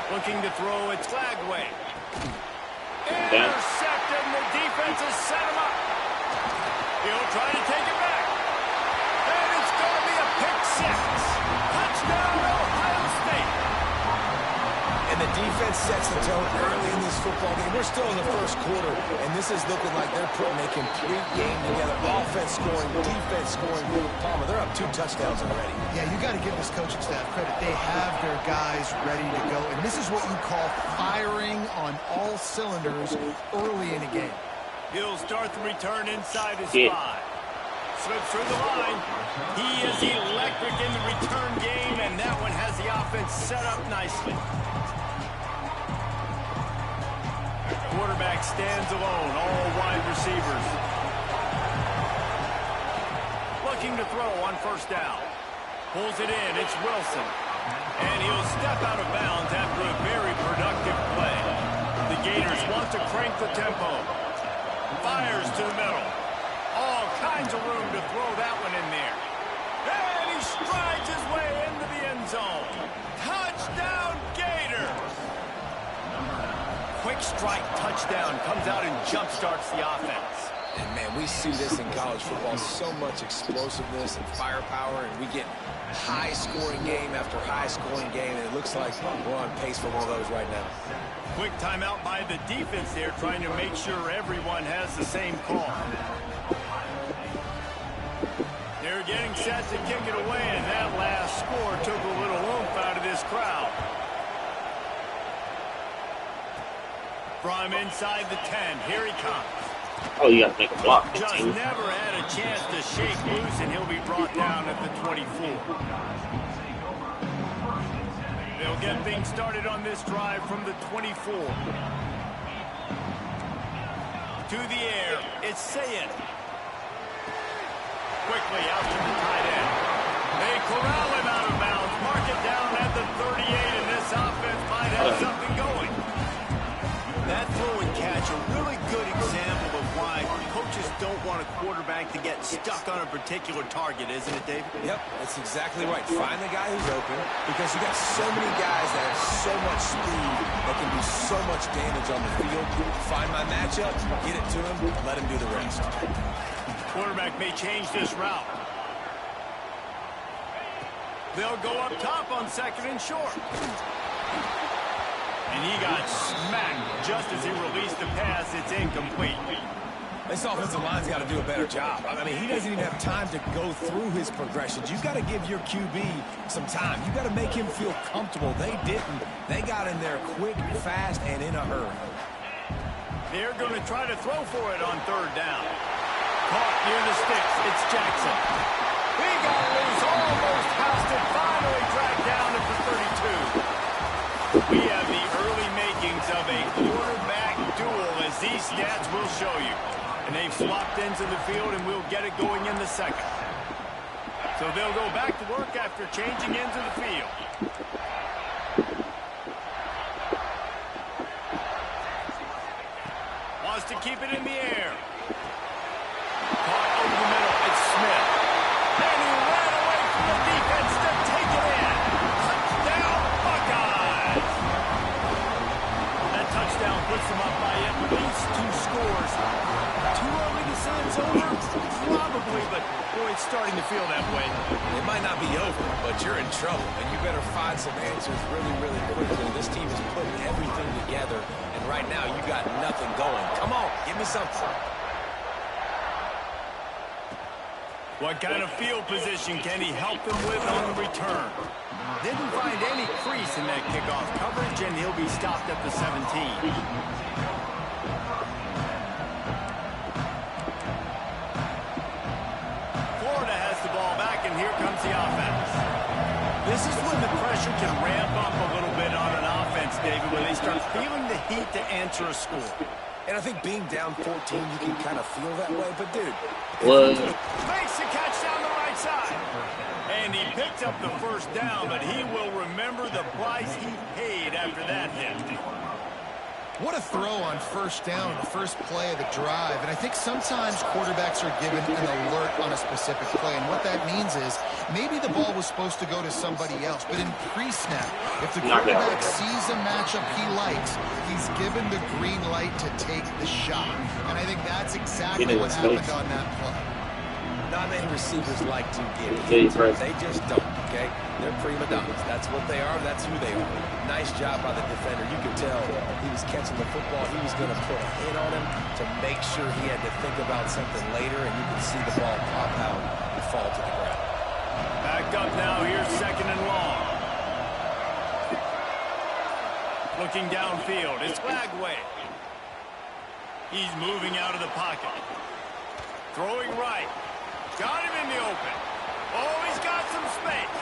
Looking to throw, it's flagged away. Intercepted, and the defense has set him up. He'll try to take it back. And it's going to be a pick six. Touchdown, Ohio State. And the defense sets the tone early in this football game. We're still in the first quarter, and this is looking like they're putting a complete game together. Offense scoring, defense scoring. Palmer, they're up 2 touchdowns already. Yeah, you got to give this coaching staff credit. They have their guys ready to go, and this is what you call firing on all cylinders early in a game. He'll start the return inside his 5. Slips through the line. He is electric in the return game, and that one has the offense set up nicely. Quarterback stands alone, all wide receivers. Looking to throw on first down. Pulls it in, it's Wilson. And he'll step out of bounds after a very productive play. The Gators want to crank the tempo. Fires to the middle. All kinds of room to throw that one in there. And he strides his way into the end zone. Touchdown, Gators! Quick strike touchdown comes out and jump-starts the offense. And, man, we see this in college football, so much explosiveness and firepower, and we get high-scoring game after high-scoring game, and it looks like we're on pace for one of those right now. Quick timeout by the defense there, trying to make sure everyone has the same call. They're getting set to kick it away, and that last score took a little oomph out of this crowd. From inside the 10, here he comes. Oh, you got to make a block. Just never had a chance to shake loose, and he'll be brought down at the 24. They'll get things started on this drive from the 24. To the air, it's Sayed. Quickly out to the tight end. They corral him out of bounds, mark it down at the 38, and this offense might have something going. That throw and catch, a really good example of why coaches don't want a quarterback to get stuck on a particular target, isn't it, David? Yep, that's exactly right. Find the guy who's open, because you got so many guys that have so much speed that can do so much damage on the field. Find my matchup, get it to him, let him do the rest. Quarterback may change this route. They'll go up top on second and short. And he got smacked just as he released the pass. It's incomplete. This offensive line's got to do a better job. I mean, he doesn't even have time to go through his progressions. You've got to give your QB some time. You've got to make him feel comfortable. They didn't. They got in there quick, fast, and in a hurry. They're going to try to throw for it on third down. Caught near the sticks. It's Jackson. He got loose, almost housed it, finally dragged down at the 32. We have the early makings of a quarterback duel, as these stats will show you. And they've swapped ends of the field, and we'll get it going in the second. So they'll go back to work after changing ends of the field. Wants to keep it in the air. Caught over the middle. It's Smith. And he ran away from the defense to take it in. Touchdown, Buckeyes. That touchdown puts them up by at least 2 scores. Too early to say it's over? Probably, but boy, it's starting to feel that way. It might not be over, but you're in trouble, and you better find some answers really, really quickly. This team is putting everything together, and right now you got nothing going. Come on, give me something. What kind of field position can he help them with on the return? Didn't find any crease in that kickoff coverage, and he'll be stopped at the 17. Here comes the offense. This is when the pressure can ramp up a little bit on an offense, David, when they start feeling the heat to answer a score. And I think being down 14, you can kind of feel that way. But, dude, makes the catch down the right side. And he picked up the first down, but he will remember the price he paid after that hit. What a throw on first down, the first play of the drive. And I think sometimes quarterbacks are given an alert on a specific play. And what that means is maybe the ball was supposed to go to somebody else. But in pre-snap, if the quarterback sees a matchup he likes, he's given the green light to take the shot. And I think that's exactly what happened on that play. Not many receivers like to get hit. They just don't, okay? They're prima donnas. That's what they are. That's who they are. Nice job by the defender. You could tell he was catching the football. He was going to put a hit on him to make sure he had to think about something later, and you could see the ball pop out and fall to the ground. Back up now. Here's second and long. Looking downfield. It's Flagway. He's moving out of the pocket. Throwing right. Got him in the open. Oh, he's got some space.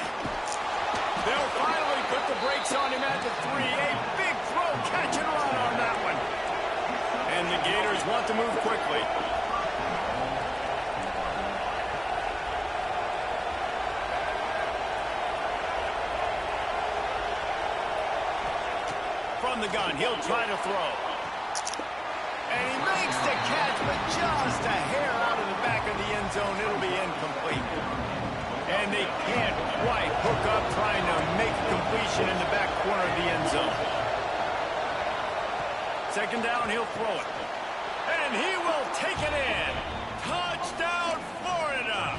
They'll finally put the brakes on him at the 3. A big throw, catch and run on that one. And the Gators want to move quickly. From the gun, he'll try to throw. And he makes the catch, but just a hair out of the back of the end zone. It'll be incomplete. And they can't quite hook up trying to make a completion in the back corner of the end zone. Second down, he'll throw it. And he will take it in. Touchdown, Florida.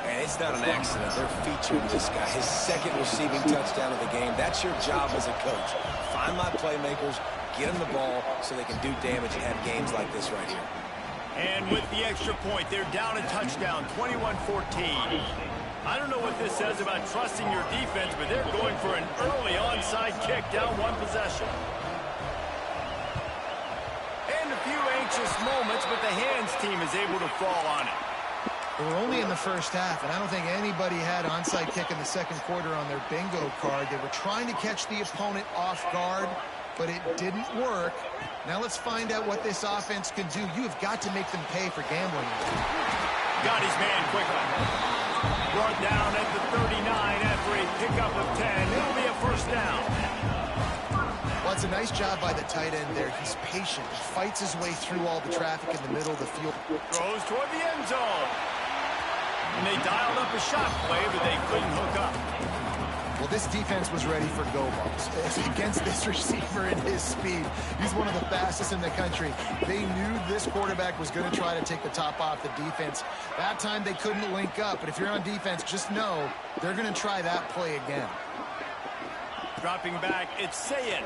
And it's not an accident. They're featuring this guy. His second receiving touchdown of the game. That's your job as a coach. Find my playmakers, get them the ball so they can do damage and have games like this right here. And with the extra point, they're down a touchdown, 21-14. I don't know what this says about trusting your defense, but they're going for an early onside kick down one possession. And a few anxious moments, but the hands team is able to fall on it. They were only in the first half, and I don't think anybody had onside kick in the second quarter on their bingo card. They were trying to catch the opponent off guard, but it didn't work. Now let's find out what this offense can do. You have got to make them pay for gambling. Got his man quickly. Brought down at the 39 after a pickup of 10. It'll be a first down. Well, it's a nice job by the tight end there. He's patient. He fights his way through all the traffic in the middle of the field. Throws toward the end zone. And they dialed up a shot play, but they couldn't hook up. Well, this defense was ready for go balls. Against this receiver and his speed, he's one of the fastest in the country. They knew this quarterback was going to try to take the top off the defense. That time they couldn't link up, but if you're on defense, just know they're going to try that play again. Dropping back, it's Sayed.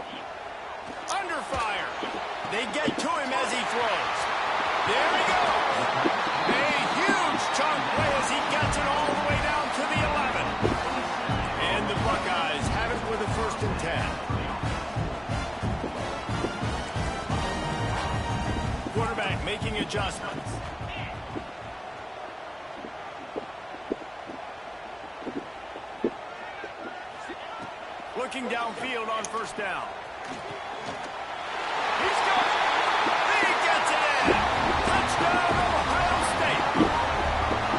Under fire. They get to him as he throws. There we go. A huge chunk play as he gets it all the way down to the 11. And the Buckeyes have it with a 1st and 10. Quarterback making adjustments. Looking downfield on first down. He's got it. He gets it in. Touchdown, Ohio State.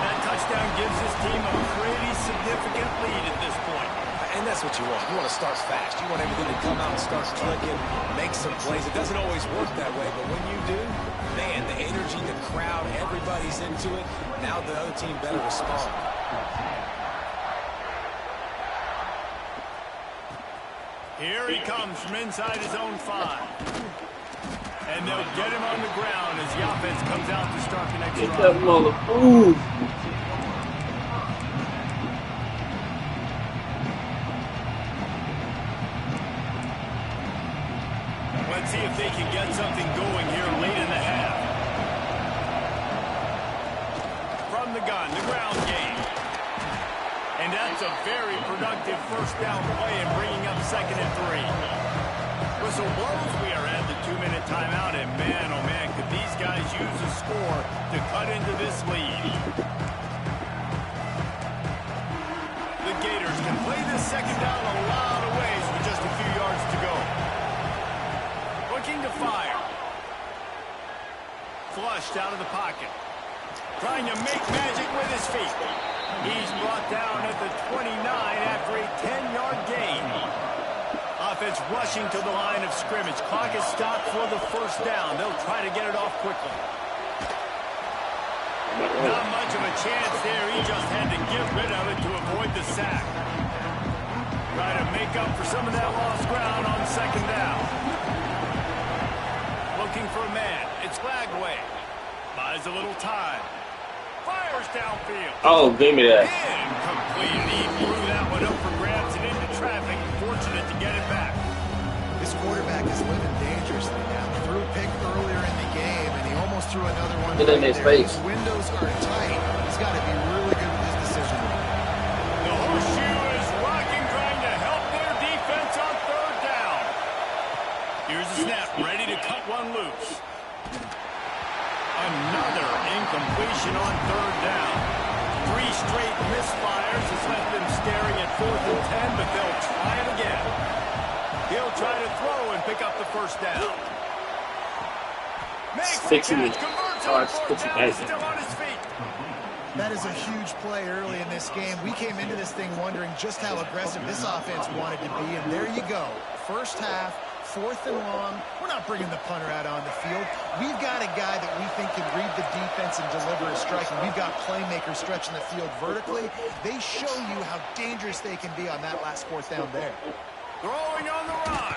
That touchdown gives his team a pretty significant lead at this point. And that's what you want. You want to start fast. You want everything to come out and start clicking, make some plays. It doesn't always work that way, but when you do, man, the energy, the crowd, everybody's into it. Now the other team better respond. Here he comes from inside his own 5. And they'll get him on the ground as the offense comes out to start the next drive. Get that mother. Ooh. Let's see if they can get something going here late in the half. From the gun, the ground game. And that's a very productive first down play and bringing up 2nd and 3. Whistle blows. We are at the 2-minute timeout. And man, oh man, could these guys use a score to cut into this lead. The Gators can play this second down a lot of ways with just a few yards to go. Looking to fire. Flushed out of the pocket. Trying to make magic with his feet. He's brought down at the 29 after a 10-yard gain. A offense rushing to the line of scrimmage. Clock is stopped for the first down. They'll try to get it off quickly. Not much of a chance there. He just had to get rid of it to avoid the sack. Try to make up for some of that lost ground on second down. Looking for a man. It's Lagway. Buys a little time. Fires downfield. Oh, give me that. Incomplete. He threw that one up for grabs and into traffic. Fortunate to get it back. This quarterback is living dangerously now. Threw a pick earlier in the game, and he almost threw another one. Get in his face. His windows are tight. He's got to be really good with his decision. The horseshoe is rocking, trying to help their defense on third down. Here's the snap, ready to cut one loose. Another incompletion on third down. 3 straight misfires has left them staring at 4th and 10, but they'll try it again. He'll try to throw and pick up the first down. Makes the catch, converts on fourth down, he's still on his feet. That is a huge play early in this game. We came into this thing wondering just how aggressive this offense wanted to be, and there you go. First half, 4th and long. We're not bringing the punter out on the field. We've got a guy that we think can read the defense and deliver a strike, and we've got playmakers stretching the field vertically. They show you how dangerous they can be on that last 4th down there. Throwing on the run.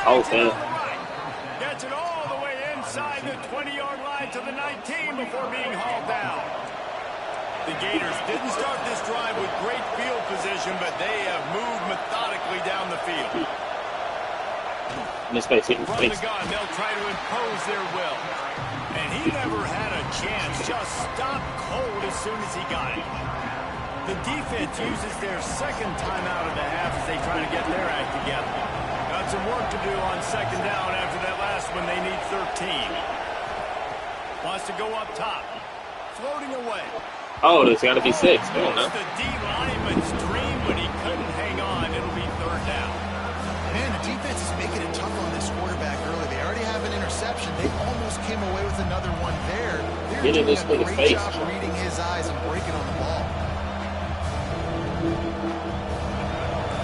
Oh, Snags it on the right. Gets it all the way inside the 20-yard line to the 19 before being hauled down. The Gators didn't start this drive with great field position, but they have moved methodically down the field. From the gun, they'll try to impose their will. And he never had a chance, just stopped cold as soon as he got it. The defense uses their second timeout of the half as they try to get their act together. Got some work to do on second down after that last one. They need 13. Wants to go up top. Floating away. Oh, there's got to be 6. Come on now. The D lineman's dream, but he couldn't hang on. It'll be third down. Man, the defense is making it tough on this quarterback early. They already have an interception. They almost came away with another one there. They're doing a great job reading his eyes and breaking on the ball.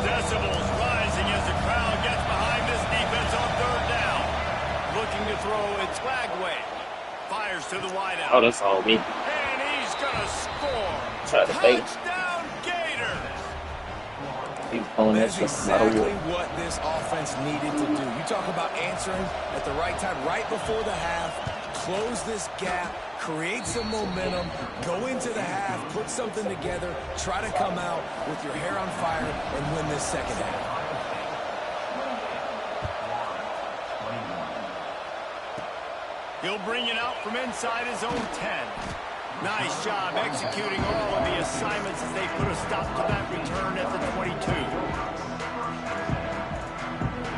Decibels rising as the crowd gets behind this defense on third down. Looking to throw, it's Lagway. Fires to the wideout. Oh, that's all me. And he's going to score. Try to fake. Touchdown, Gators. That's exactly what this offense needed to do. You talk about answering at the right time, right before the half, close this gap, create some momentum, go into the half, put something together, try to come out with your hair on fire and win this second half. He'll bring it out from inside his own 10. Nice job executing all of the assignments as they put a stop to that return at the 22.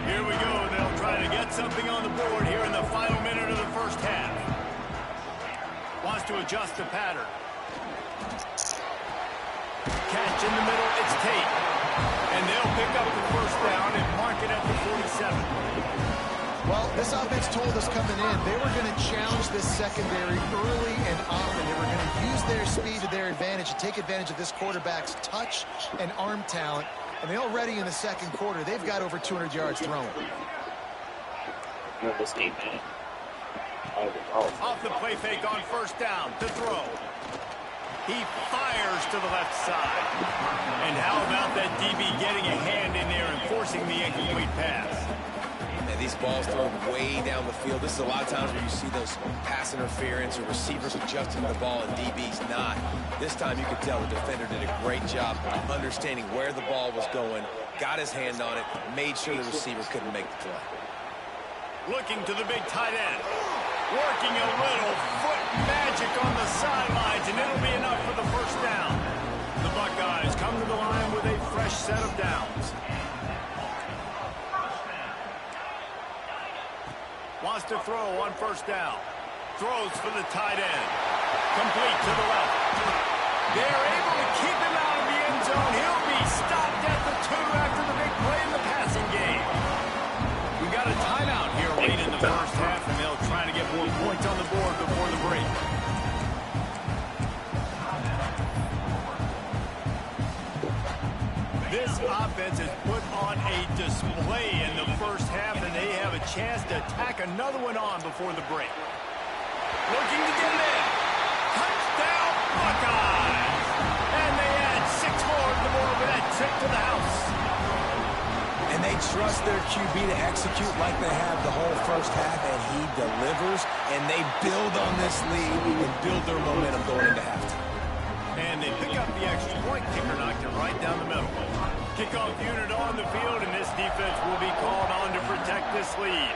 Here we go. They'll try to get something on the board here in the final minute of the first half. Wants to adjust the pattern. Catch in the middle. It's Tate. And they'll pick up the first down and mark it at the 47. Well, this offense told us coming in they were going to challenge this secondary early and often. They were going to use their speed to their advantage and take advantage of this quarterback's touch and arm talent. And they already in the second quarter, they've got over 200 yards thrown. This game, man. Off the play fake on first down to throw. He fires to the left side. And how about that DB getting a hand in there and forcing the incomplete pass? And these balls thrown way down the field. This is a lot of times where you see those pass interference or receivers adjusting the ball and DB's not. This time you could tell the defender did a great job understanding where the ball was going, got his hand on it, made sure the receiver couldn't make the play. Looking to the big tight end. Working a little foot magic on the sidelines, and it'll be enough for the first down. The Buckeyes come to the line with a fresh set of downs. Wants to throw on first down. Throws for the tight end. Complete to the left. They're able to keep him out of the end zone. He'll be stopped at the 2 after the big play in the passing game. We got a timeout here late in the first half, and they'll try to get more points on the board before the break. This offense has put on a display play in the first half, and they have a chance to tack another one on before the break. Looking to get it in. Touchdown, Buckeyes! And they add 6 more to the board with that trip to the house. And they trust their QB to execute like they have the whole first half, and he delivers, and they build on this lead and build their momentum going into halftime. And they pick up the extra point. Kicker knocked it right down the middle. Kickoff unit on the field, and this defense will be called on to protect this lead.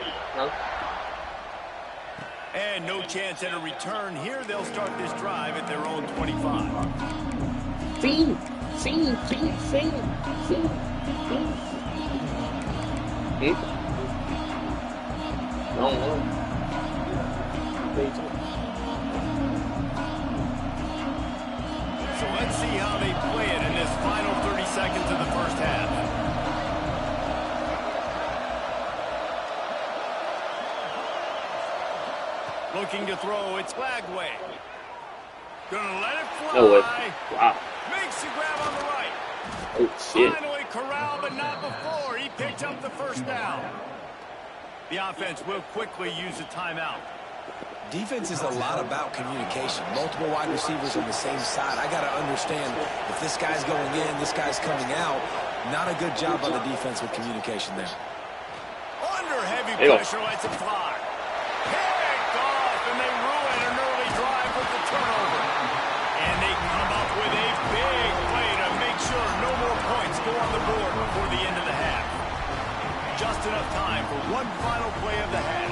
And no chance at a return here. They'll start this drive at their own 25. So let's see how they play it in this final 30 seconds of the first half. Looking to throw, it's Lagway. Gonna let it fly. No way. Wow. Makes the grab on the right. Oh, shit. Finally corralled, but not before. He picked up the first down. The offense will quickly use a timeout. Defense is a lot about communication. Multiple wide receivers on the same side. I got to understand if this guy's going in, this guy's coming out. Not a good job by the defense with communication there. Under heavy pressure, lets it fly. Picked off, and they ruin an early drive with the turnover. And they come up with a big play to make sure no more points go on the board before the end of the half. Just enough time for one final play of the half.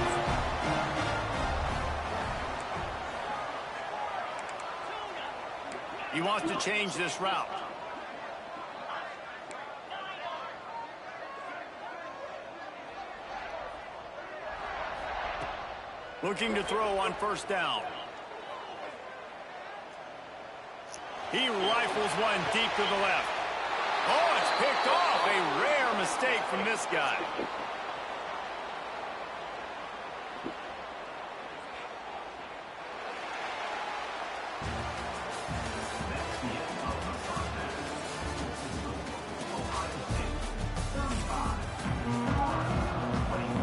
He wants to change this route. Looking to throw on first down. He rifles one deep to the left. Oh, it's picked off. A rare mistake from this guy.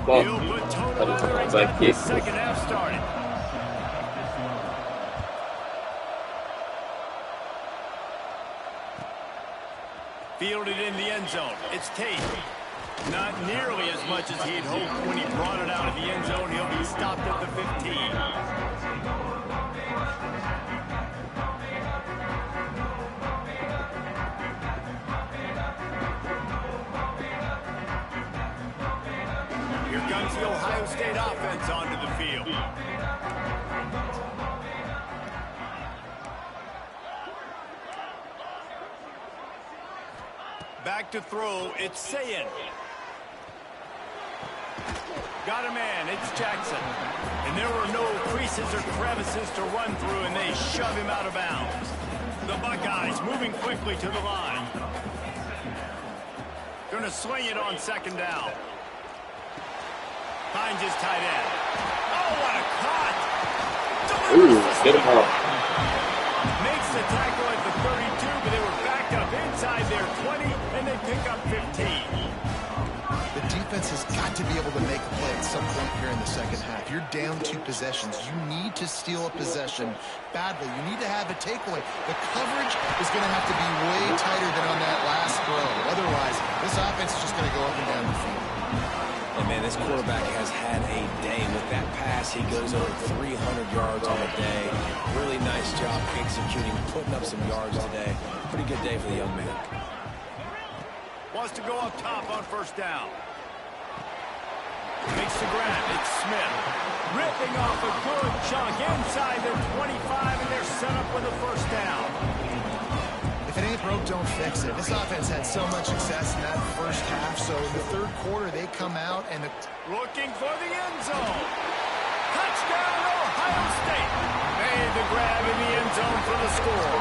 He'll put total under and get the second half started. Fielded in the end zone. It's Tate. Not nearly as much as he'd hoped when he brought it out of the end zone. He'll be stopped at the 15. Here comes the Ohio State offense onto the field. Back to throw, it's Sayin. Got a man, it's Jackson. And there were no creases or crevices to run through, and they shove him out of bounds. The Buckeyes moving quickly to the line. Gonna swing it on second down. Finds his tight end. Oh, what a cut! Ooh, get him off. Makes the tackle at the 32, but they were backed up inside their 20, and they pick up 15. The defense has got to be able to make a play at some point here in the second half. You're down 2 possessions. You need to steal a possession badly. You need to have a takeaway. The coverage is going to have to be way tighter than on that last throw. Otherwise, this offense is just going to go up and down the field. And, man, this quarterback has had a day. With that pass, he goes over 300 yards on the day. Really nice job executing, putting up some yards today. Pretty good day for the young man. Wants to go up top on first down. Makes the grab. It's Smith. Ripping off a good chunk inside their 25, and they're set up with a first down. If it ain't broke, don't fix it. This offense had so much success in that first half, so in the third quarter, they come out and... Looking for the end zone. Touchdown, Ohio State. Made the grab in the end zone for the score.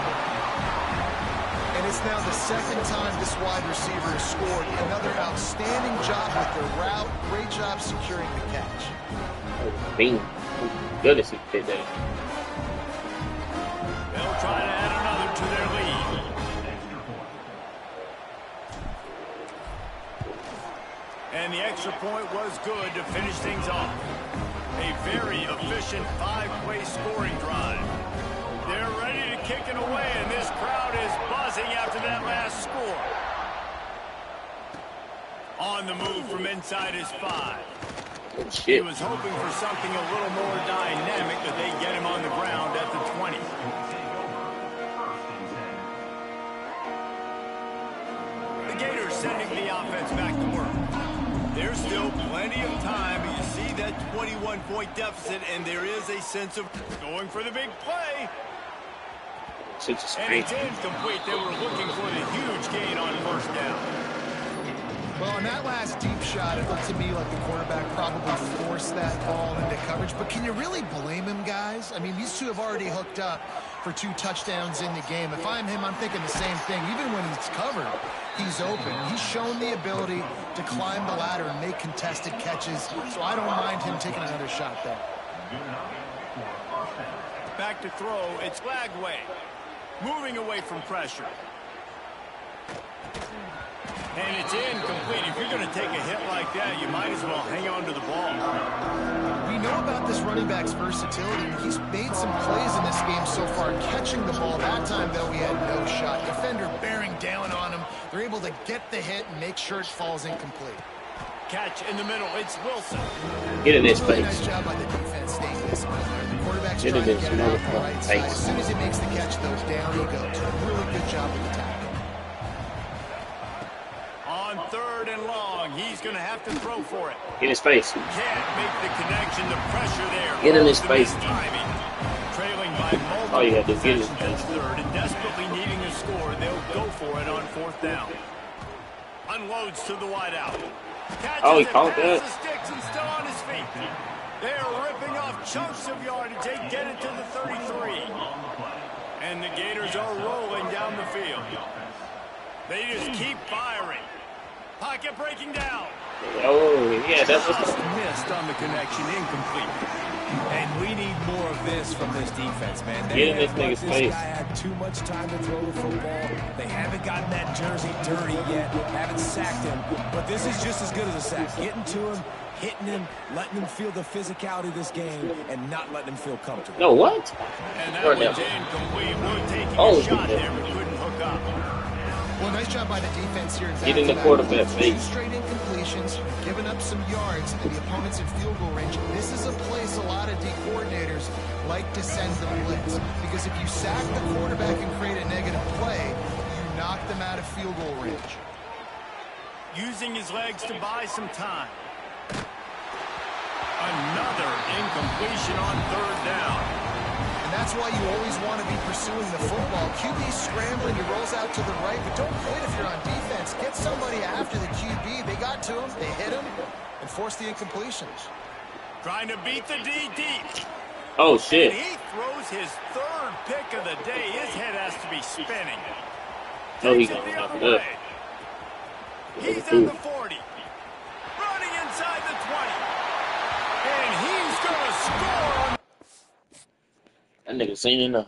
And it's now the second time this wide receiver has scored. Another outstanding job with the route. Great job securing the catch. Oh, Bing. Goodness, he did that. They'll try to add another to their lead. And the extra point was good to finish things off. A very efficient 5-play scoring drive. They're ready to kick it away, and this crowd is buzzing after that last score. On the move from inside his 5. He was hoping for something a little more dynamic, but they get him on the ground at the 20. The Gators sending the offense back to work. There's still plenty of time, but you see that 21-point deficit, and there is a sense of going for the big play. And it's incomplete. They were looking for the huge gain on first down. Well, on that last deep shot, it looked to me like the quarterback probably forced that ball into coverage. But can you really blame him, guys? I mean, these two have already hooked up for 2 touchdowns in the game. If I'm him, I'm thinking the same thing. Even when he's covered, he's open. He's shown the ability to climb the ladder and make contested catches. So I don't mind him taking another shot there. Back to throw. It's Lagway. Moving away from pressure. And it's incomplete. If you're going to take a hit like that, you might as well hang on to the ball. We know about this running back's versatility. He's made some plays in this game so far, catching the ball. That time, though, he had no shot. Defender bearing down on him. They're able to get the hit and make sure it falls incomplete. Catch in the middle. It's Wilson. Get in his Really face. nice job by the defense staying disciplined there. The quarterback's Get in trying to his get it off the right side. face. As soon as he makes the catch, though, down he goes. Really good job with the tackle. On 3rd and long, he's going to have to throw for it. In his face. Can't make the connection. The pressure there. Get in his face. Timing. Trailing by multiple Oh, you have to get in his possessions face. at 3rd and desperately needing a score, they'll go for it on 4th down. Unloads to the wideout. Oh, he Catches it caught past that. the sticks and still on his feet. They're ripping off chunks of yardage. They get it to the 33. And the Gators are rolling down the field. They just keep firing. Pocket breaking down. Oh, yeah, that's Just what. missed on the connection, incomplete. And we need more of this from this defense, man. Get in this have let nigga's this face. guy had too much time to throw the football. They haven't gotten that jersey dirty yet, haven't sacked him. But this is just as good as a sack. Getting to him, hitting him, letting him feel the physicality of this game, and not letting him feel comfortable. No, what? And that Right one's now. incomplete. Wood taking Oh, a shot he did. there, but couldn't hook up. Well, nice job by the defense here. Get in the Exactly. quarterback 2 face. straight incompletions, giving up some yards, and the opponent's in field goal range. This is a place a lot of D coordinators like to send the blitz, because if you sack the quarterback and create a negative play, you knock them out of field goal range. Using his legs to buy some time. Another incompletion on 3rd down. And that's why you always want to be pursuing the football. QB's scrambling, he rolls out to the right, but don't quit if you're on defense. Get somebody after the QB. They got to him, they hit him, and forced the incompletions. Trying to beat the D deep. Oh, And shit. he throws his 3rd pick of the day. His head has to be spinning. No, he Takes it gonna the knock other it up. way. He's in the 40. Running inside the 20. And he's going to score on. That nigga seen enough.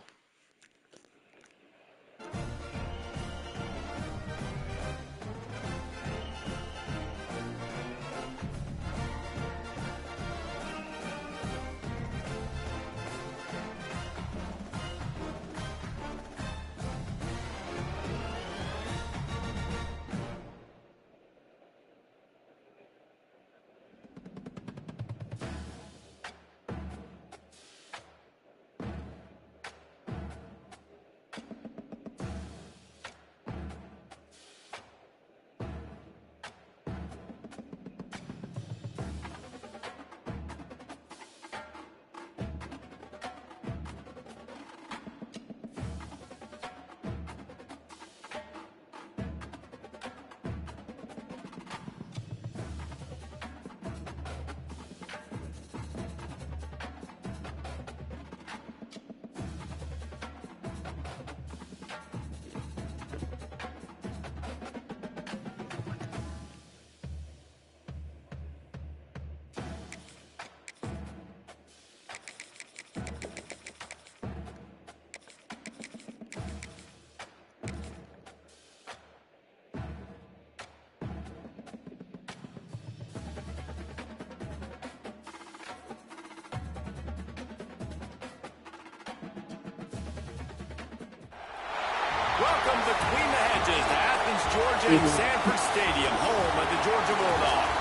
Welcome between the hedges to Athens, Georgia and Sanford Stadium, home of the Georgia Bulldogs.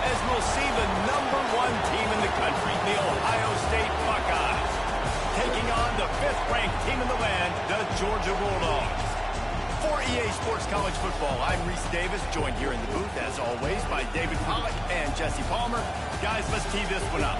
As we'll see the #1 team in the country, the Ohio State Buckeyes, taking on the 5th-ranked team in the land, the Georgia Bulldogs. For EA Sports College Football, I'm Reese Davis, joined here in the booth, as always, by David Pollack and Jesse Palmer. Guys, let's tee this one up.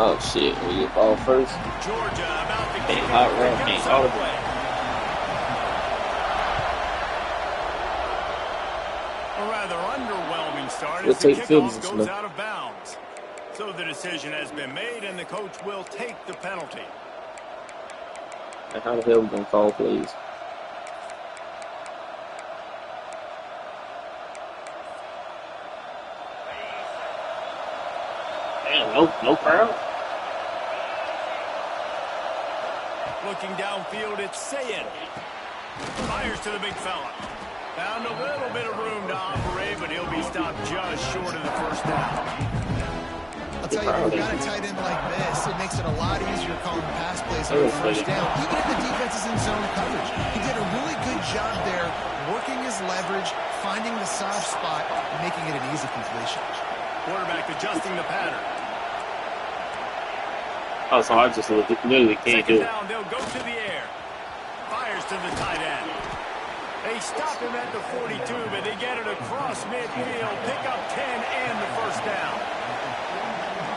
Oh shit, we get ball first. Georgia about to kick hot off run, against all our of it. play. A rather underwhelming start We'll as the take field kickoff position, goes though. out of bounds. So the decision has been made, and the coach will take the penalty. And how the hell we gonna call plays? Damn, no crowd. Looking downfield, it's Sayin. Fires to the big fella. Found a little bit of room to operate, but he'll be stopped just short of the first down. I'll tell you, when you've got a tight end like this, it makes it a lot easier calling pass plays on the first down, even if the defense is in zone coverage. He did a really good job there, working his leverage, finding the soft spot, and making it an easy completion. Quarterback adjusting the pattern. Oh, so I just literally can't do Second it. down, they'll go to the air. Fires to the tight end. They stop him at the 42, but they get it across midfield. Pick up 10 and the first down.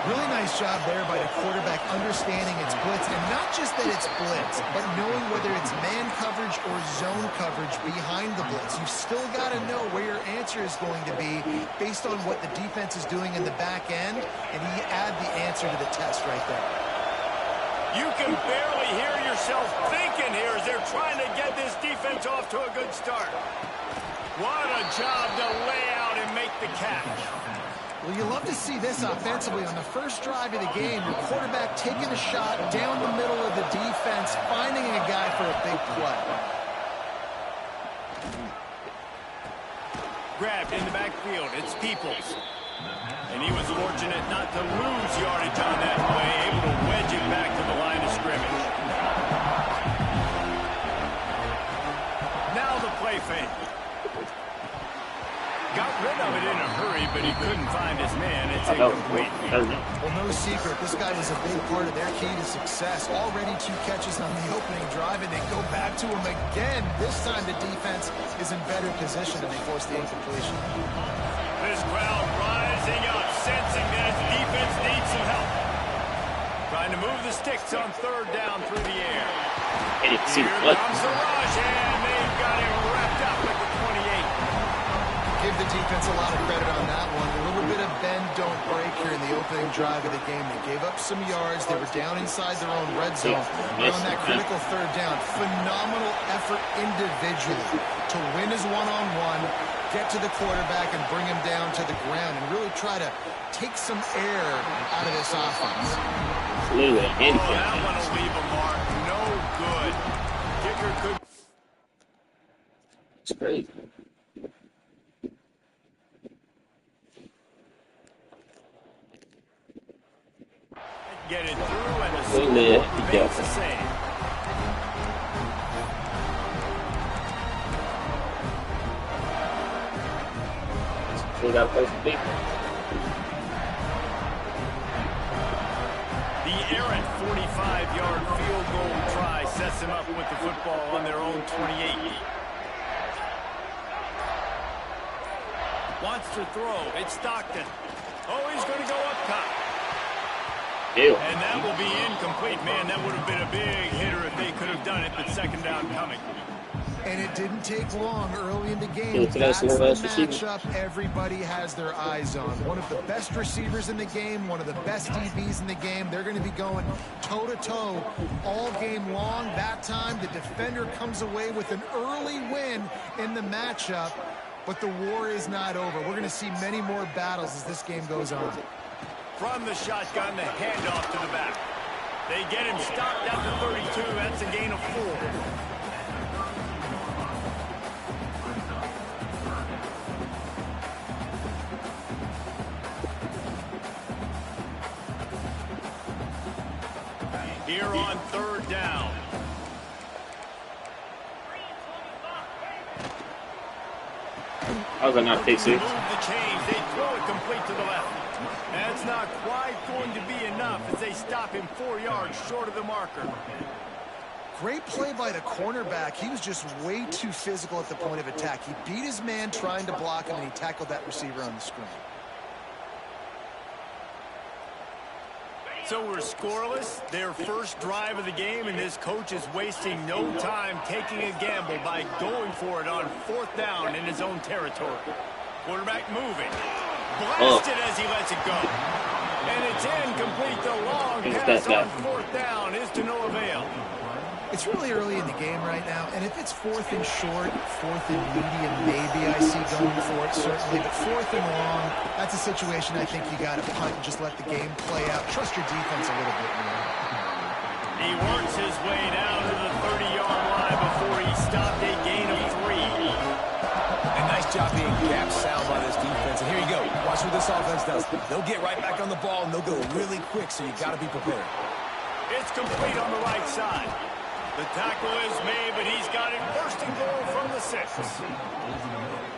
Really nice job there by the quarterback understanding it's blitz, and not just that it's blitz, but knowing whether it's man coverage or zone coverage behind the blitz. You've still got to know where your answer is going to be based on what the defense is doing in the back end, and you add the answer to the test right there. You can barely hear yourself thinking here as they're trying to get this defense off to a good start. What a job to lay out and make the catch. Well, you love to see this offensively on the first drive of the game. Your quarterback taking a shot down the middle of the defense, finding a guy for a big play. Grabbed in the backfield, it's Peoples. And he was fortunate not to lose yardage on that play, able to wedge it back to the line of scrimmage. Now the play fake. Got rid of it in a hurry, but he couldn't find his man. It's incomplete. Well, no secret, this guy was a big part of their key to success. Already 2 catches on the opening drive, and they go back to him again. This time the defense is in better position, and they force the incompletion. This crowd rising up, sensing that its defense needs some help. Trying to move the sticks on 3rd down through the air. And Here comes the rush, and they've got him wrapped up at the 28. Give the defense a lot of credit on that one. A little bit of bend, don't break here in the opening drive of the game. They gave up some yards. They were down inside their own red zone. But on that critical 3rd down, phenomenal effort individually to win his one-on-one, get to the quarterback and bring him down to the ground and really try to take some air out of this offense. Literally, That one will leave a mark. No good. Kicker could. it's crazy. Get it through, and the Wait a score minute. remains the same. We got to play some defense. The errant 45-yard field goal try sets them up with the football on their own 28. Wants to throw. It's Stockton. Oh, he's going to go up top. Ew. And that will be incomplete. Man, that would have been a big hitter if they could have done it, but 2nd down coming. And it didn't take long early in the game. Yeah, That's the last receiver. matchup everybody has their eyes on. One of the best receivers in the game, one of the best DBs in the game. They're going to be going toe-to-toe all game long. That time, the defender comes away with an early win in the matchup, but the war is not over. We're going to see many more battles as this game goes on. From the shotgun, the handoff to the back. They get him stopped at the 32. That's a gain of 4. on third down. That was a not pick six. Move the chains. They throw it complete to the left. That's not quite going to be enough as they stop him 4 yards short of the marker. Great play by the cornerback. He was just way too physical at the point of attack. He beat his man trying to block him, and he tackled that receiver on the screen. So we're scoreless, their first drive of the game, and this coach is wasting no time taking a gamble by going for it on fourth down in his own territory. Quarterback moving. Blasted as he lets it go. And it's incomplete. The long pass on fourth down is to no avail. It's really early in the game right now, and if it's fourth and short, fourth and medium, maybe I see going for it, certainly. But fourth and long, that's a situation I think you got to punt and just let the game play out. Trust your defense a little bit more. He works his way down to the 30-yard line before he stopped a gain of 3. And nice job being gap sound by this defense. And here you go. Watch what this offense does. They'll get right back on the ball, and they'll go really quick, so you got to be prepared. It's complete on the right side. The tackle is made, but he's got it first and goal from the 6.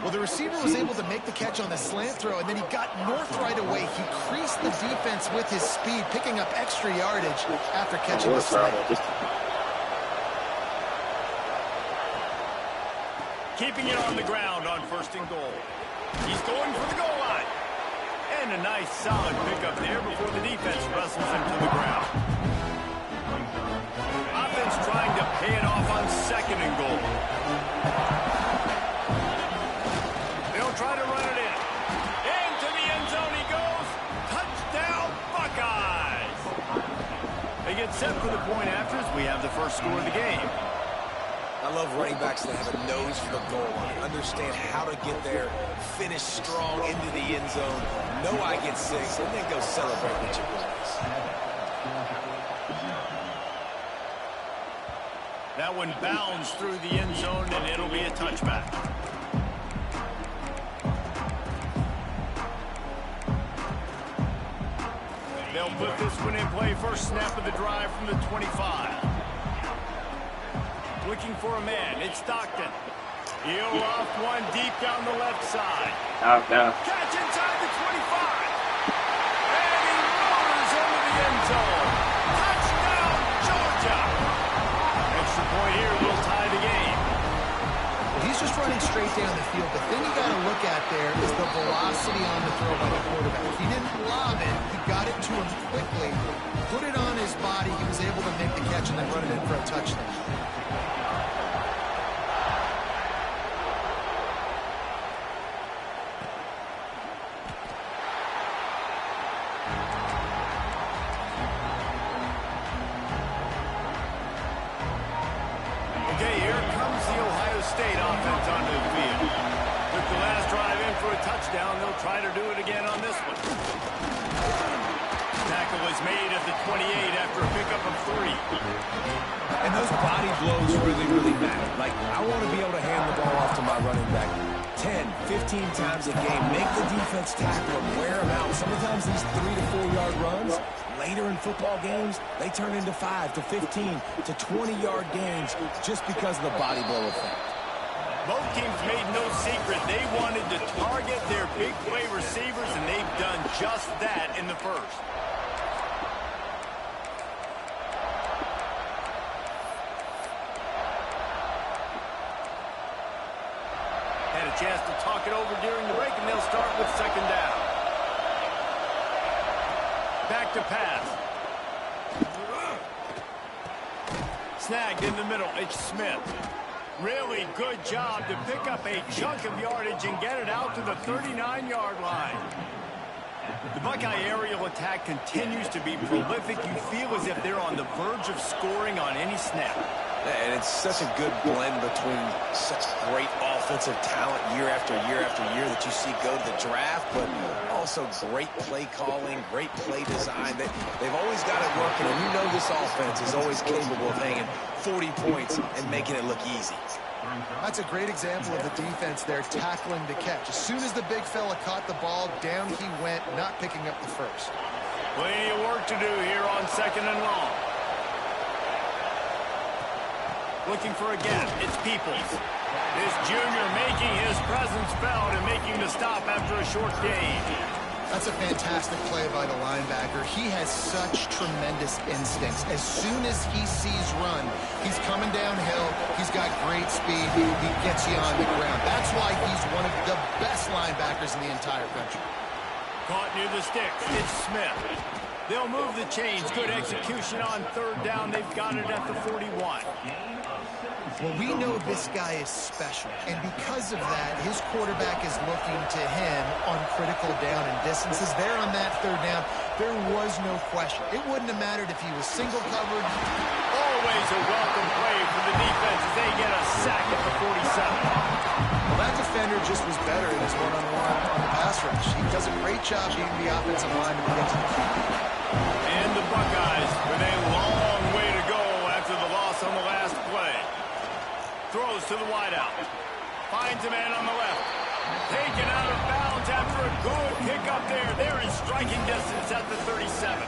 Well, the receiver was able to make the catch on the slant throw, and then he got north right away. He creased the defense with his speed, picking up extra yardage after catching the slant. Keeping it on the ground on first and goal. He's going for the goal line. And a nice solid pickup there before the defense wrestles him to the ground. Offense trying to pay it off on second and goal. They'll try to run it in. Into the end zone he goes. Touchdown, Buckeyes. They get set for the point after as we have the first score of the game. I love running backs that have a nose for the goal line. Understand how to get there, finish strong into the end zone, know I get 6, and then go celebrate with your boys. That one bounds through the end zone, and it'll be a touchback. They'll put this one in play. First snap of the drive from the 25. Looking for a man. It's Stockton. He'll off one deep down the left side. Catch inside the 25. And he rollers into the end zone. Touchdown, Georgia. Extra point here will tie the game. He's just running straight down the field. The thing you got to look at there is the velocity on the throw by the quarterback. He didn't lob it. He got it to him quickly, put it on his body. He was able to make the catch and then run it in for a touchdown. Okay, here comes the Ohio State offense onto the field. Took the last drive in for a touchdown. They'll try to do it again on this one. Tackle is made at the 28 after a pickup of 3. And those body blows really, really matter. Like, I want to be able to hand the ball off to my running back 10, 15 times a game. Make the defense tackle him, wear him out. Sometimes these 3 to 4 yard runs, later in football games, they turn into 5 to 15 to 20-yard gains just because of the body blow effect. Both teams made no secret. They wanted to target their big play receivers, and they've done just that in the first. Had a chance to talk it over during the break, and they'll start with second down. Back to pass. Snagged in the middle. It's Smith. Really good job to pick up a chunk of yardage and get it out to the 39-yard line. The Buckeye aerial attack continues to be prolific. You feel as if they're on the verge of scoring on any snap. And it's such a good blend between such great offensive talent year after year after year that you see go to the draft, but also great play calling, great play design. They've always got it working, and you know this offense is always capable of hanging 40 points and making it look easy. That's a great example of the defense there tackling the catch. As soon as the big fella caught the ball, down he went, not picking up the first. Plenty of work to do here on second and long. Looking for a gap. It's Peoples. This junior making his presence felt and making the stop after a short gain. That's a fantastic play by the linebacker. He has such tremendous instincts. As soon as he sees run, he's coming downhill. He's got great speed. He gets you on the ground. That's why he's one of the best linebackers in the entire country. Caught near the sticks. It's Smith. They'll move the chains. Good execution on third down. They've got it at the 41. Well, we know this guy is special, and because of that, his quarterback is looking to him on critical down and distances. There on that third down, there was no question. It wouldn't have mattered if he was single covered. Always a welcome play for the defense as they get a sack at the 47. Well, that defender just was better in his one-on-one on the pass rush. He does a great job beating the offensive line to get to the QB. And the Buckeyes with a long way to go after the loss on the last play. Throws to the wideout. Finds a man on the left. Taken out of bounds after a good pickup there. They're in striking distance at the 37.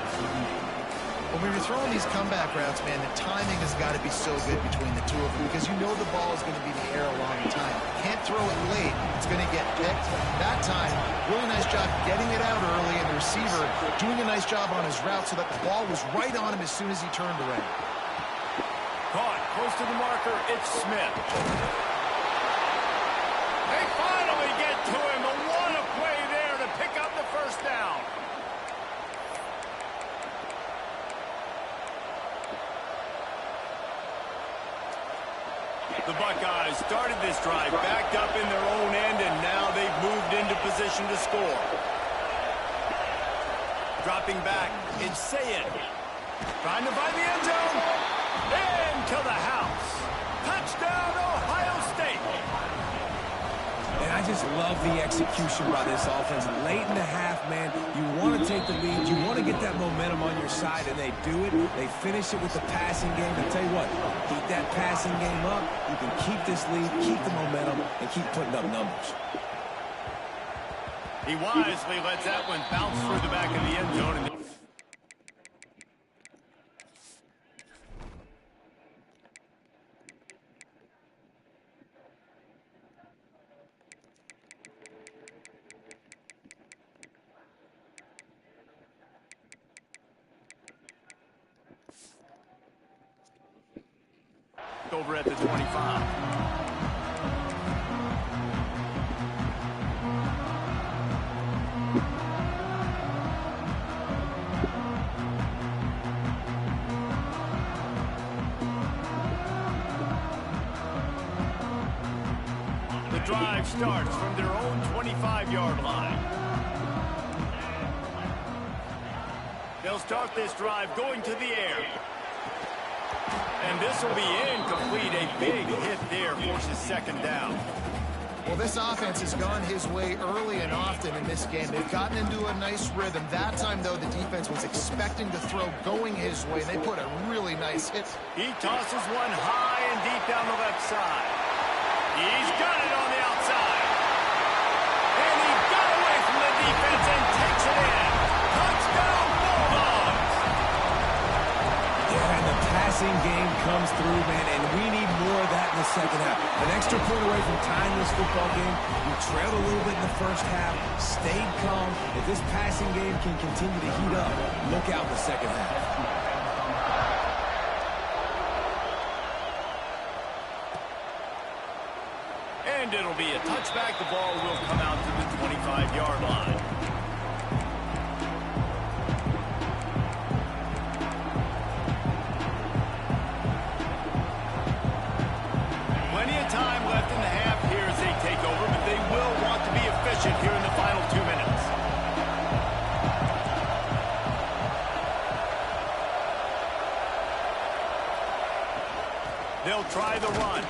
When you're throwing these comeback routes, man, the timing has got to be so good between the two of them because you know the ball is going to be in the air a long time. Can't throw it late. It's going to get picked. That time, really nice job getting it out early, and the receiver doing a nice job on his route so that the ball was right on him as soon as he turned around. Caught close to the marker. It's Smith. They finally get to him. A what a play there to pick up the first down. The Buckeyes started this drive backed up in their own end, and now they've moved into position to score. Dropping back, it's Sayed. Trying to find the end zone. Into the house. Touchdown, Ohio State. And I just love the execution by this offense. Late in the half, man, you want to take the lead. You want to get that momentum on your side, and they do it. They finish it with the passing game. And tell you what, keep that passing game up. You can keep this lead, keep the momentum, and keep putting up numbers. He wisely lets that one bounce through the back of the end zone. And over at the 25. The drive starts from their own 25-yard line. They'll start this drive going to the air. And this will be incomplete. A big hit there forces second down. Well, this offense has gone his way early and often in this game. They've gotten into a nice rhythm. That time, though, the defense was expecting to throw going his way. They put a really nice hit. He tosses one high and deep down the left side. He's got it on the outside. And he got away from the defense and takes it in. Touchdown, Bulldogs! Yeah, and the passing game comes through, man, and we need more of that in the second half. An extra point away from tying this football game. We trailed a little bit in the first half, stayed calm. If this passing game can continue to heat up, look out in the second half. And it'll be a touchback. The ball will come out to the 25-yard line. Plenty of time left in the half here as they take over, but they will want to be efficient here in the final 2 minutes. They'll try the run.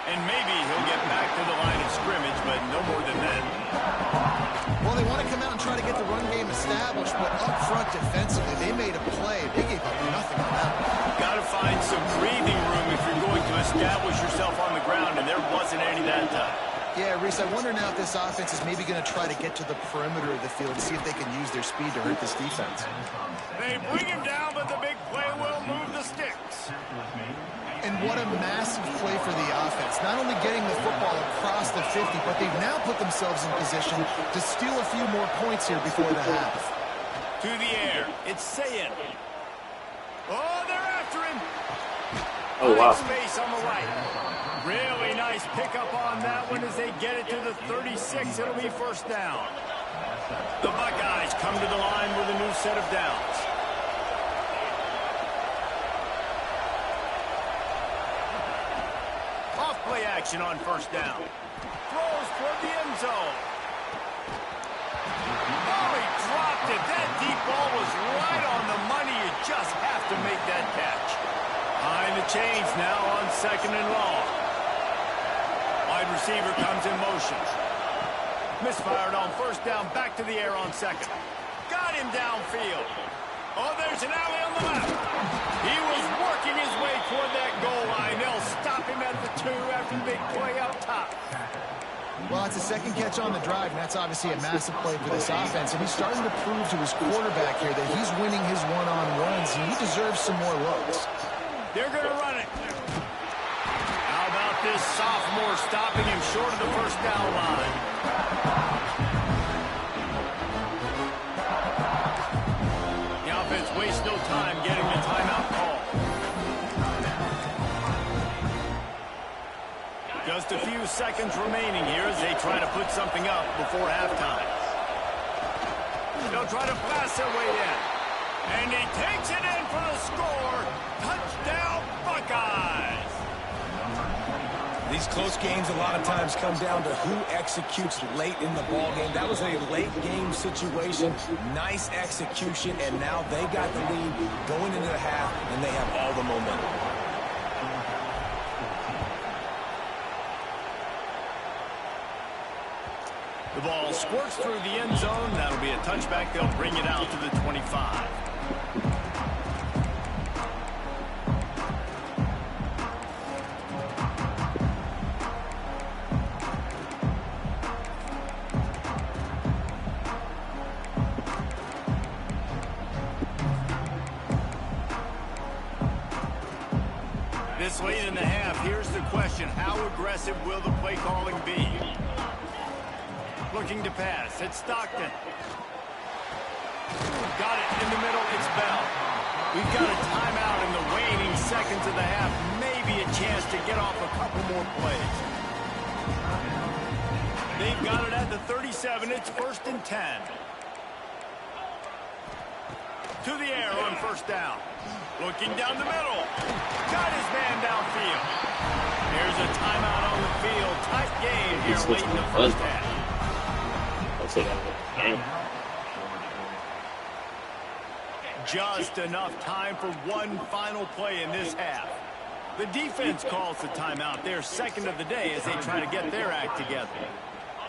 And maybe he'll get back to the line of scrimmage, but no more than that. Well, they want to come out and try to get the run game established, but up front defensively, they made a play. They gave up nothing on that one. Got to find some breathing room if you're going to establish yourself on the ground, and there wasn't any that time. Yeah, Reese, I wonder now if this offense is maybe going to try to get to the perimeter of the field and see if they can use their speed to hurt this defense. They bring him down, but the big play will move the sticks. And what a massive play for the offense. Not only getting the football across the 50, but they've now put themselves in position to steal a few more points here before the half. To the air. It's Sayin. Oh, they're after him. Oh, wow. Space on the right. Really nice pickup on that one as they get it to the 36. It'll be first down. The Buckeyes come to the line with a new set of downs. Off-play action on first down. Throws toward the end zone. Oh, he dropped it. That deep ball was right on the money. You just have to make that catch. Behind the chains now on second and long. Wide receiver comes in motion. Misfired on first down, back to the air on second. Got him downfield. Oh, there's an alley on the left. He was working his way toward that goal line. They'll stop him at the 2 after the big play up top. Well, it's a second catch on the drive, and that's obviously a massive play for this offense. And he's starting to prove to his quarterback here that he's winning his one-on-ones, and he deserves some more looks. They're going to run it. How about this sophomore stopping him short of the first down line? The offense wastes no time getting the timeout call. Just a few seconds remaining here as they try to put something up before halftime. They'll try to pass their way in. And he takes it in for the score. Touchdown, Buckeyes. These close games a lot of times come down to who executes late in the ball game. That was a late game situation. Nice execution, and now they got the lead going into the half, and they have all the momentum. The ball squirts through the end zone. That'll be a touchback. They'll bring it out to the 25. This late in the half, here's the question. How aggressive will the play calling be? Looking to pass. It's Stockton. Got it in the middle. It's Bell. We've got a timeout in the waning seconds of the half. Maybe a chance to get off a couple more plays. They've got it at the 37. It's first and 10. To the air on first down. Looking down the middle. Got his man downfield. There's a timeout on the field. Tight game here late in the first half. Just enough time for one final play in this half. The defense calls the timeout, their second of the day, as they try to get their act together.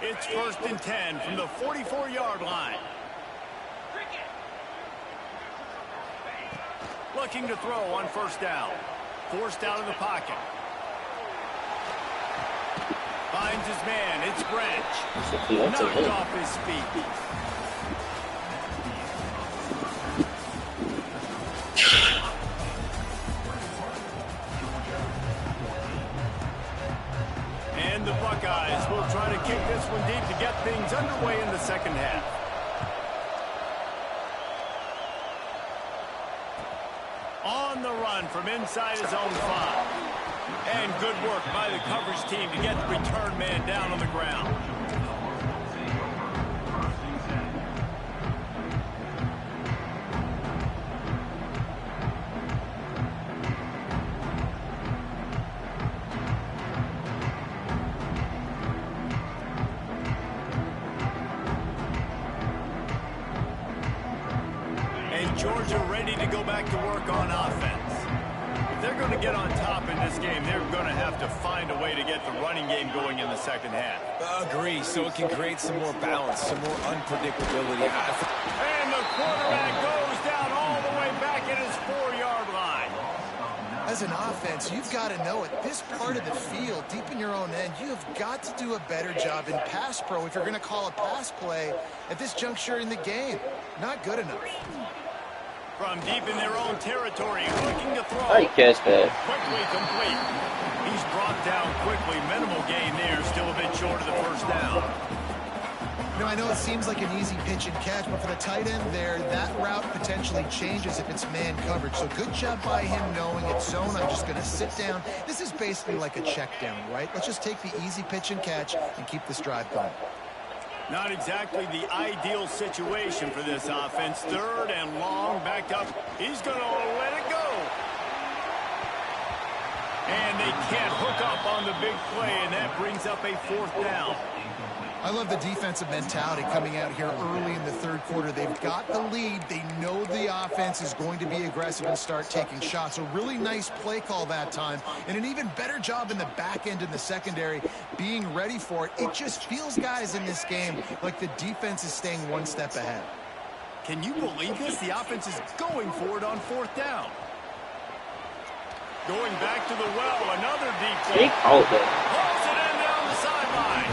It's first and 10 from the 44-yard line. Looking to throw on first down. Forced out of the pocket. Finds his man. It's Branch. Knocked off his feet. And the Buckeyes will try to kick this one deep to get things underway in the second half. On the run from inside his own 5. And good work by the coverage team to get the return man down on the ground. And Georgia ready to go back to work on offense. If they're going to get on top in this game, they're going to have to find a way to get the running game going in the second half. Agree, so it can create some more balance, some more unpredictability. And the quarterback goes down all the way back at his 4-yard line. As an offense, you've got to know at this part of the field, deep in your own end, you have got to do a better job in pass pro if you're going to call a pass play at this juncture in the game. Not good enough. From deep in their own territory, looking to throw. How you catch that? Quickly complete. He's brought down quickly. Minimal gain there. Still a bit short of the first down. You know, I know it seems like an easy pitch and catch, but for the tight end there, that route potentially changes if it's man coverage. So good job by him knowing it's zone. I'm just going to sit down. This is basically like a check down, right? Let's just take the easy pitch and catch and keep this drive going. Not exactly the ideal situation for this offense. Third and long, backed up. He's going to let it go. And they can't hook up on the big play, and that brings up a fourth down. I love the defensive mentality coming out here early in the third quarter. They've got the lead. They know the offense is going to be aggressive and start taking shots. A really nice play call that time, and an even better job in the back end in the secondary being ready for it. It just feels, guys, in this game like the defense is staying one step ahead. Can you believe this? The offense is going for it on fourth down. Going back to the well, another deep ball. Pulls it in down the sideline.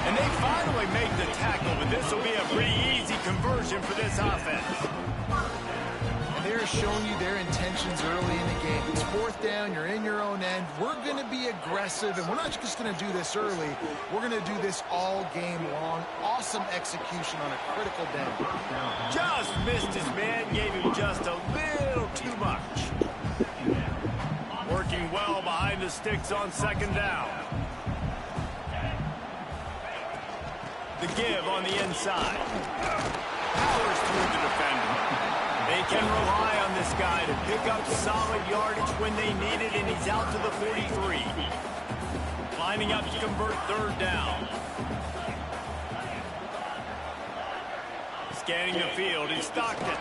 And they finally make the tackle, but this will be a pretty easy conversion for this offense. And they're showing you their intentions early in the game. It's fourth down, you're in your own end. We're going to be aggressive, and we're not just going to do this early. We're going to do this all game long. Awesome execution on a critical down. Just missed his man, gave him just a little too much. Working well behind the sticks on second down. The give on the inside. Powers through the defender. They can rely on this guy to pick up solid yardage when they need it, and he's out to the 43. Lining up to convert third down. Scanning the field, he stocked it.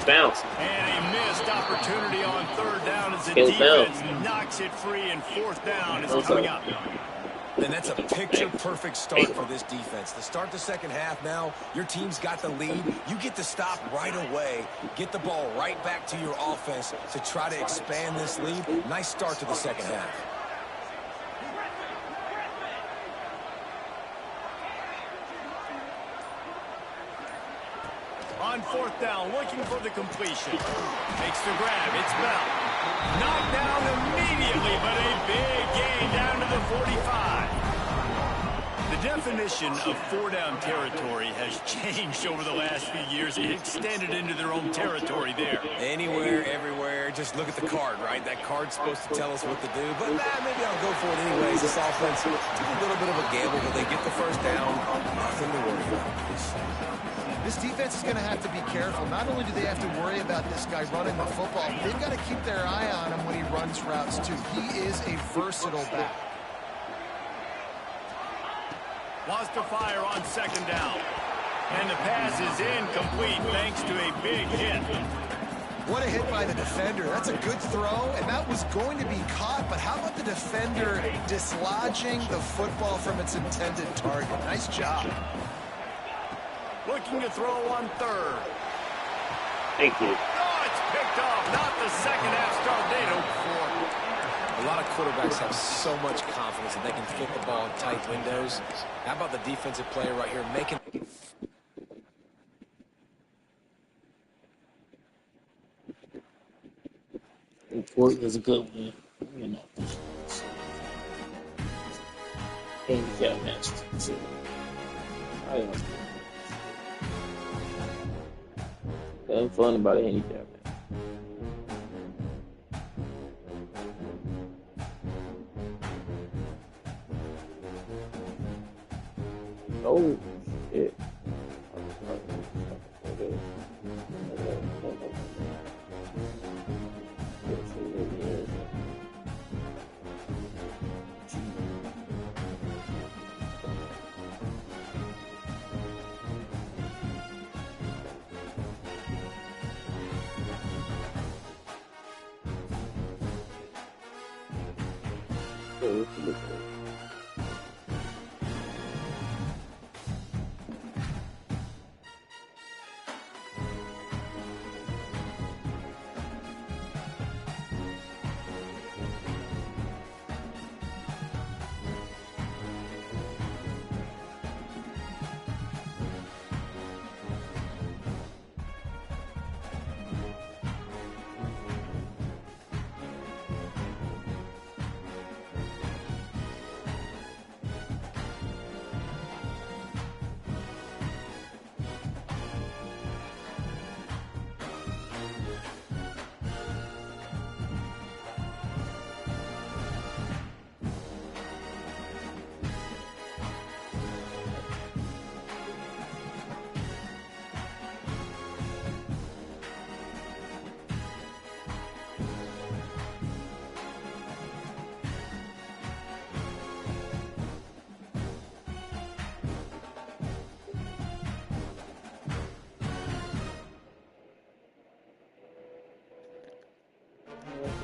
Bounce. And a missed opportunity on third down as the defense knocks it free, and fourth down is coming up. And that's a picture-perfect start for this defense. To start the second half now, your team's got the lead. You get to stop right away, get the ball right back to your offense to try to expand this lead. Nice start to the second half. On fourth down, looking for the completion. Makes the grab. It's Bell. Knocked down immediately, but a big gain down to the 45. The definition of four-down territory has changed over the last few years. It extended into their own territory there. Anywhere, everywhere. Just look at the card, right? That card's supposed to tell us what to do. But maybe I'll go for it anyways. This offense took a little bit of a gamble, but they get the first down. Nothing to worry about. This defense is going to have to be careful. Not only do they have to worry about this guy running the football, but they've got to keep their eye on him when he runs routes, too. He is a versatile back. Wants to fire on second down. And the pass is incomplete thanks to a big hit. What a hit by the defender. That's a good throw, and that was going to be caught, but how about the defender dislodging the football from its intended target? Nice job. Looking to throw on third. Thank you. Oh, it's picked off. Not the second half start they'd hoped for. A lot of quarterbacks have so much confidence that they can fit the ball in tight windows. How about the defensive player right here making... Fourth is a good one, you know. Handicap match. I don't know. Nothing fun about a handicap match. Oh shit.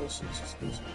Excuse me.